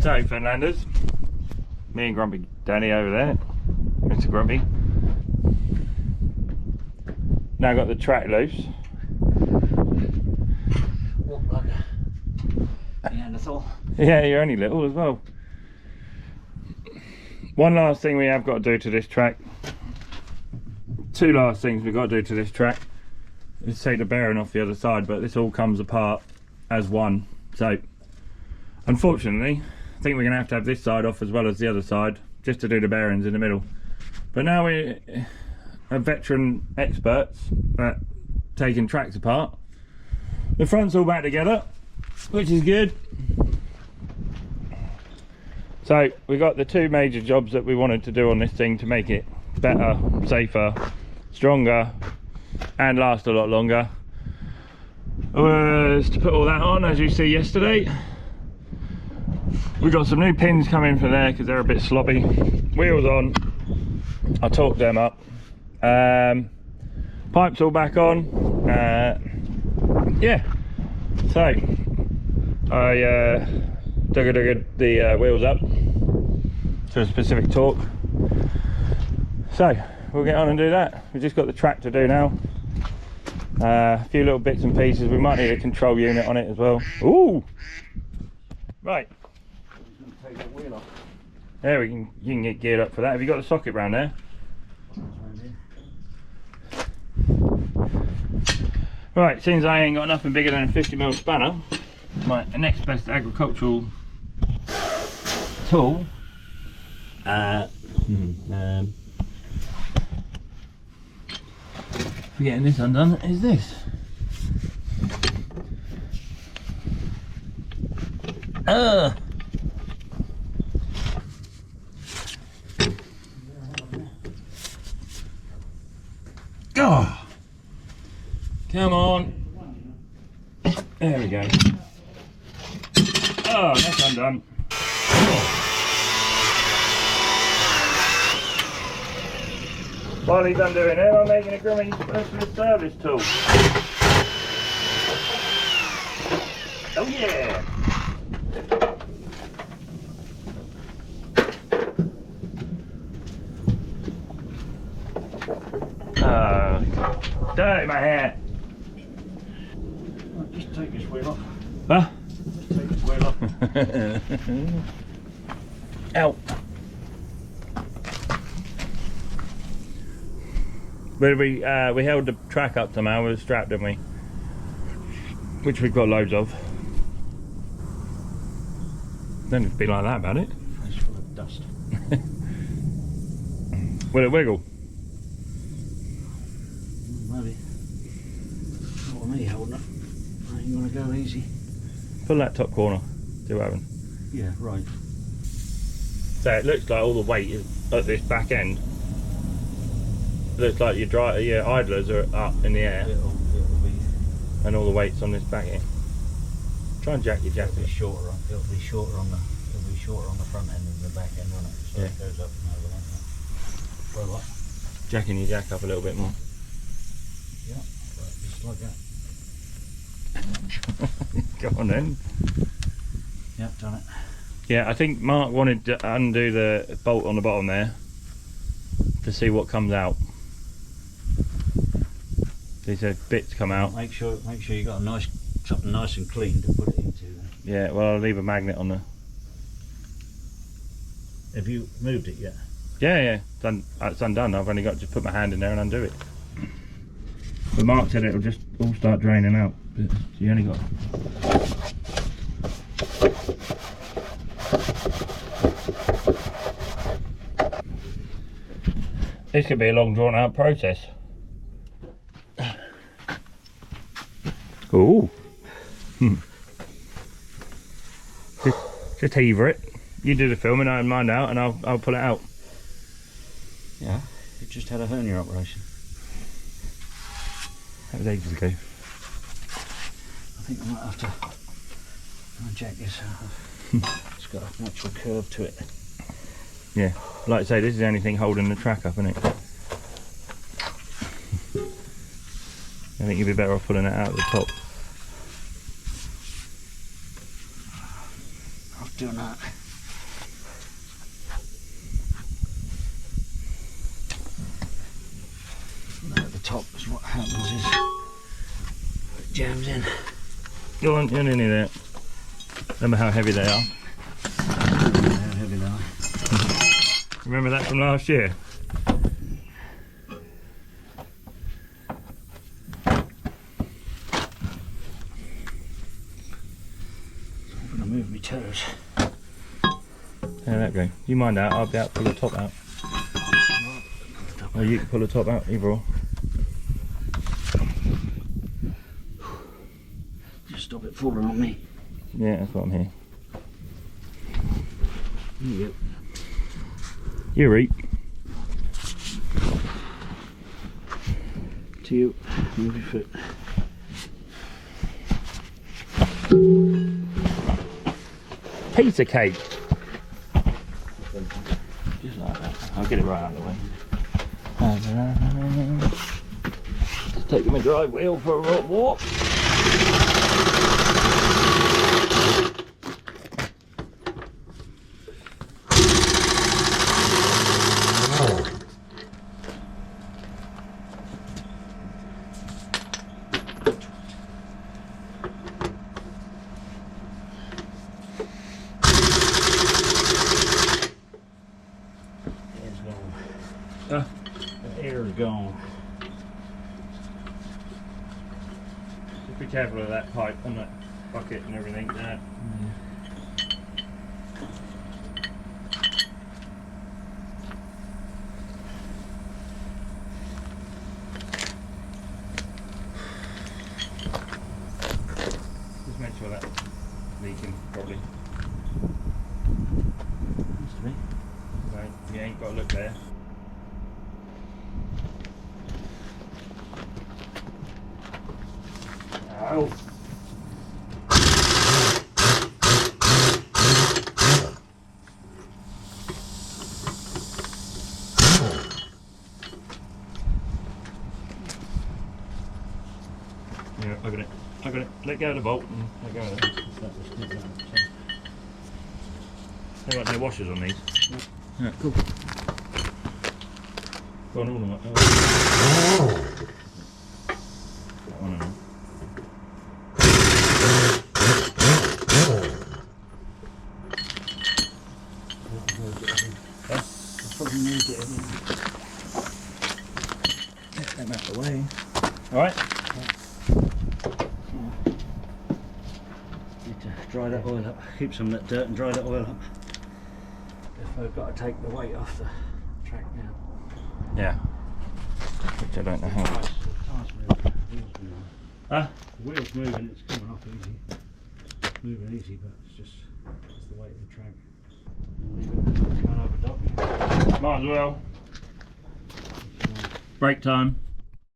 So, Fenlanders, me and Grumpy Danny over there, Mr. Grumpy. Now got the track loose. Walk like a Neanderthal. Yeah, you're only little as well. One last thing we have got to do to this track. Two last things we've got to do to this track is take the bearing off the other side, but this all comes apart as one. So, unfortunately, I think we're going to have this side off as well as the other side, just to do the bearings in the middle. But now we are veteran experts at taking tracks apart. The front's all back together, which is good. So we got the two major jobs that we wanted to do on this thing to make it better, safer, stronger, and last a lot longer. Was to put all that on, as you see yesterday. We got some new pins coming for there because they're a bit sloppy. Wheels on. I torqued them up. Pipes all back on. Yeah. So I dug the wheels up to a specific torque. So we'll get on and do that. We've just got the track to do now. A few little bits and pieces. We might need a control unit on it as well. Ooh. Right. Take the wheel off. There, you can get geared up for that. Have you got the socket round there? Right, since I ain't got nothing bigger than a 50mm spanner, my next best agricultural tool for getting this undone is this. Oh, come on. There we go. Oh, that's undone. While he's undoing it, I'm making a Grumpy personal service tool. Oh yeah! Dirty my hair. Right, just take this wheel off. Huh? Just take this wheel off. Ow. But we held the track up somehow with a strap, didn't we? Which we've got loads of. Don't be like that about it. It's full of dust. Will it wiggle? Maybe. Not with me holding it. I ain't gonna go easy. Pull that top corner. See what happens. Yeah, right. So it looks like all the weight is at this back end. It looks like your idlers are up in the air. It'll be. And all the weight's on this back end. Try and jack your jacket. It'll be shorter on the front end than the back end, won't it? So Yeah. it goes up and over like that. Well, what? Jacking your jack up a little bit more. Yeah, right, just like that. Go on then. Yeah, done it. Yeah, I think Mark wanted to undo the bolt on the bottom there to see what comes out. He said bits come out. Make sure you got something nice and clean to put it into. Yeah, well, I'll leave a magnet on there. Have you moved it yet? Yeah, it's undone. I've only got to just put my hand in there and undo it. But Mark said it'll just all start draining out. But you only got. This could be a long drawn out process. Ooh. Just heaver it. You do the filming, I'll mine out, and I'll pull it out. Yeah, you just had a hernia operation. That was ages ago. I think I might have to jack this out. It's got a natural curve to it. Yeah, like I say, this is the only thing holding the track up, isn't it? I think you'd be better off pulling it out at the top. I was doing that. top, because what happens is it jams in. Go on, you're nearly there. Remember how heavy they are? How heavy they are. Remember that from last year? I'm going to move my toes. How that go? You mind that? I'll be able to pull the top out. Or you can pull the top out, either or. Just stop it falling on me. Yeah, that's what I'm here. There you go. You eat. To you, move your foot. Pizza cake. Just like that. I'll get it right out of the way. Just taking my drive wheel for a rock walk. The air is gone. Just be careful of that pipe and that bucket and everything there. Just make sure that's leaking properly. Used to be. Right, you ain't got to look there. Ow. Yeah, I got it. I got it. Let go of the bolt and let go of it. There got no washers on these. Yeah, cool. Go on all of them. That one and all. Probably moved it in. Get them out of the way. Alright. Need to dry that oil up. Keep some of that dirt and dry that oil up. If I've got to take the weight off the track now. Yeah. Which I don't know how. Tires moving. Wheels moving. Huh? The wheel's moving, it's coming off easy. Moving easy, but it's just the weight of the track. Leave it going over dock. Might as well. Break time.